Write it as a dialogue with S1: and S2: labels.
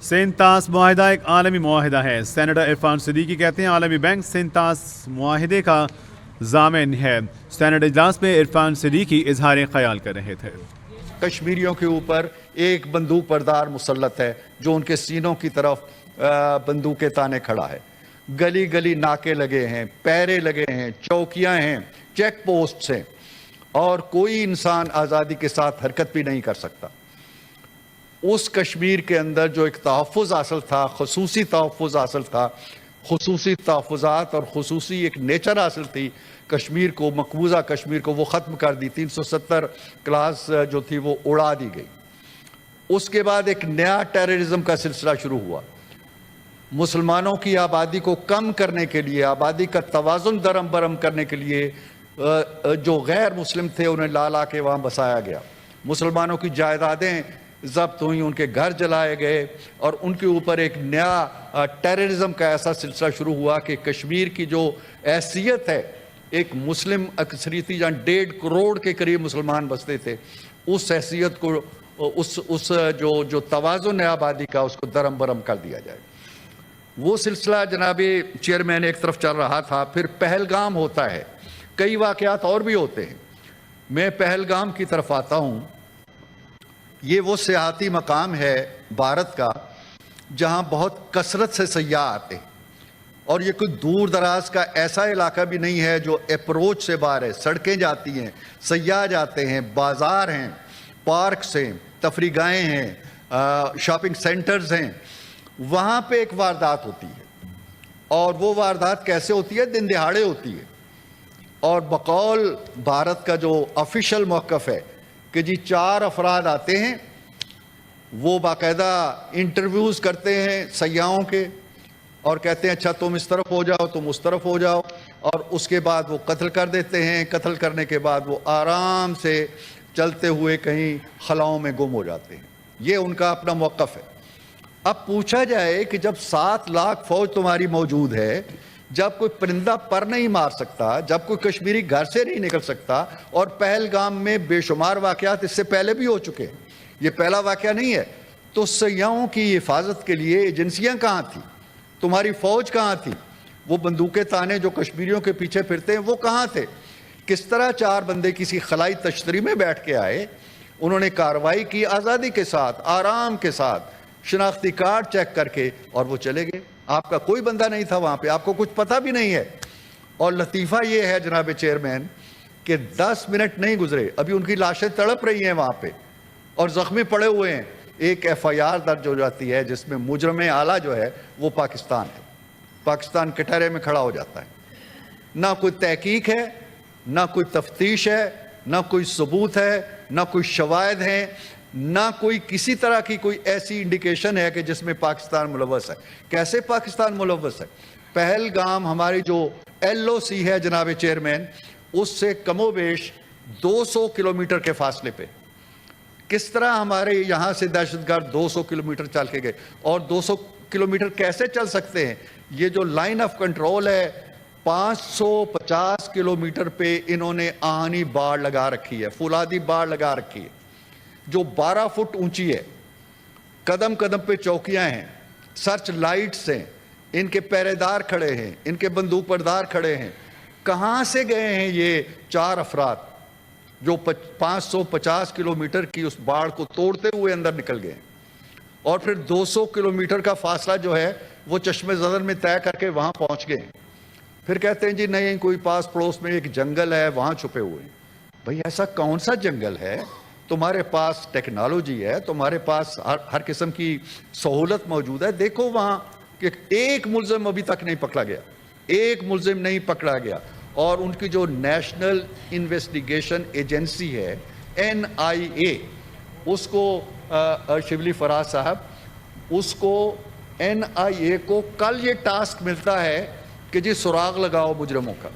S1: سینتاس معاہدہ ایک عالمی معاہدہ ہے. سینیٹر عرفان صدیقی کہتے ہیں عالمی بینک سینتاس معاہدے کا ضامن ہے. سینیٹ اجلاس میں عرفان صدیقی اظہار خیال کر رہے تھے.
S2: کشمیریوں کے اوپر ایک بندوق بردار مسلط ہے جو ان کے سینوں کی طرف بندوقیں تانے کھڑا ہے. گلی گلی ناکے لگے ہیں، پیرے لگے ہیں، چوکیاں ہیں، چیک پوسٹس ہیں، اور کوئی انسان آزادی کے ساتھ حرکت بھی نہیں کر سکتا. اس کشمیر کے اندر جو ایک تحفظ حاصل تھا، خصوصی تحفظ حاصل تھا، خصوصی تحفظات اور خصوصی ایک نیچر حاصل تھی کشمیر کو، مقبوضہ کشمیر کو، وہ ختم کر دی. 370 کلاس جو تھی وہ اڑا دی گئی. اس کے بعد ایک نیا ٹیررزم کا سلسلہ شروع ہوا. مسلمانوں کی آبادی کو کم کرنے کے لیے، آبادی کا توازن درہم برہم کرنے کے لیے جو غیر مسلم تھے انہیں لا لا کے وہاں بسایا گیا. مسلمانوں کی جائیدادیں ضبط ہوئیں، ان کے گھر جلائے گئے، اور ان کے اوپر ایک نیا ٹیررزم کا ایسا سلسلہ شروع ہوا کہ کشمیر کی جو حیثیت ہے، ایک مسلم اکثریتی جہاں 1.5 کروڑ کے قریب مسلمان بستے تھے، اس حیثیت کو، اس جو توازن ہے آبادی کا، اس کو درہم برہم کر دیا جائے. وہ سلسلہ جناب چیئرمین ایک طرف چل رہا تھا. پھر پہلگام ہوتا ہے، کئی واقعات اور بھی ہوتے ہیں. میں پہلگام کی طرف آتا ہوں. یہ وہ سیاحتی مقام ہے بھارت کا جہاں بہت کثرت سے سیاح آتے ہیں، اور یہ کوئی دور دراز کا ایسا علاقہ بھی نہیں ہے جو اپروچ سے باہر ہے. سڑکیں جاتی ہیں، سیاح جاتے ہیں، بازار ہیں، پارکس ہیں، تفریح گاہیں ہیں، شاپنگ سینٹرز ہیں. وہاں پہ ایک واردات ہوتی ہے، اور وہ واردات کیسے ہوتی ہے؟ دن دہاڑے ہوتی ہے. اور بقول بھارت کا جو آفیشیل موقف ہے کہ جی 4 افراد آتے ہیں، وہ باقاعدہ انٹرویوز کرتے ہیں سیاحوں کے، اور کہتے ہیں اچھا تم اس طرف ہو جاؤ، تم اس طرف ہو جاؤ، اور اس کے بعد وہ قتل کر دیتے ہیں. قتل کرنے کے بعد وہ آرام سے چلتے ہوئے کہیں خلاؤں میں گم ہو جاتے ہیں. یہ ان کا اپنا موقف ہے. اب پوچھا جائے کہ جب 7 لاکھ فوج تمہاری موجود ہے، جب کوئی پرندہ پر نہیں مار سکتا، جب کوئی کشمیری گھر سے نہیں نکل سکتا، اور پہلگام میں بے شمار واقعات اس سے پہلے بھی ہو چکے ہیں، یہ پہلا واقعہ نہیں ہے، تو سیاحوں کی حفاظت کے لیے ایجنسیاں کہاں تھیں؟ تمہاری فوج کہاں تھی؟ وہ بندوقیں تانے جو کشمیریوں کے پیچھے پھرتے ہیں وہ کہاں تھے؟ کس طرح 4 بندے کسی خلائی تشتری میں بیٹھ کے آئے، انہوں نے کارروائی کی آزادی کے ساتھ، آرام کے ساتھ، شناختی کارڈ چیک کر کے، اور وہ چلے گئے. آپ کا کوئی بندہ نہیں تھا وہاں پہ، آپ کو کچھ پتہ بھی نہیں ہے. اور لطیفہ یہ ہے جناب چیئرمین کہ 10 منٹ نہیں گزرے، ابھی ان کی لاشیں تڑپ رہی ہیں وہاں پہ، اور زخمی پڑے ہوئے ہیں. ایک FIR درج ہو جاتی ہے جس میں مجرم اعلیٰ جو ہے وہ پاکستان ہے. پاکستان کٹہرے میں کھڑا ہو جاتا ہے. نہ کوئی تحقیق ہے، نہ کوئی تفتیش ہے، نہ کوئی ثبوت ہے، نہ کوئی شواہد ہیں، نہ کوئی کسی طرح کی کوئی ایسی انڈیکیشن ہے کہ جس میں پاکستان ملوث ہے. کیسے پاکستان ملوث ہے؟ پہلگام ہماری جو LOC ہے جناب چیئرمین، اس سے کم و بیش 200 کلومیٹر کے فاصلے پہ. کس طرح ہمارے یہاں سے دہشت گرد 200 کلومیٹر چل کے گئے؟ اور 200 کلومیٹر کیسے چل سکتے ہیں؟ یہ جو لائن آف کنٹرول ہے، 550 کلومیٹر پہ انہوں نے آہنی باڑ لگا رکھی ہے، فولادی باڑ لگا رکھی ہے جو 12 فٹ اونچی ہے. قدم قدم پہ چوکیاں ہیں، سرچ لائٹس ہیں، ان کے پہرے دار کھڑے ہیں، ان کے بندوق بردار کھڑے ہیں. کہاں سے گئے ہیں یہ 4 افراد جو 550 کلومیٹر کی اس باڑ کو توڑتے ہوئے اندر نکل گئے ہیں؟ اور پھر 200 کلومیٹر کا فاصلہ جو ہے وہ چشمے زدن میں طے کر کے وہاں پہنچ گئے ہیں. پھر کہتے ہیں جی نہیں، کوئی پاس پڑوس میں ایک جنگل ہے وہاں چھپے ہوئے ہیں. بھئی ایسا کون سا جنگل ہے؟ تمہارے پاس ٹیکنالوجی ہے، تمہارے پاس ہر قسم کی سہولت موجود ہے. دیکھو وہاں کہ ایک ملزم ابھی تک نہیں پکڑا گیا، ایک ملزم نہیں پکڑا گیا. اور ان کی جو نیشنل انویسٹیگیشن ایجنسی ہے NIA، اس کو شبلی فراز صاحب، اس کو NIA کو کل یہ ٹاسک ملتا ہے کہ جی سراغ لگاؤ مجرموں کا.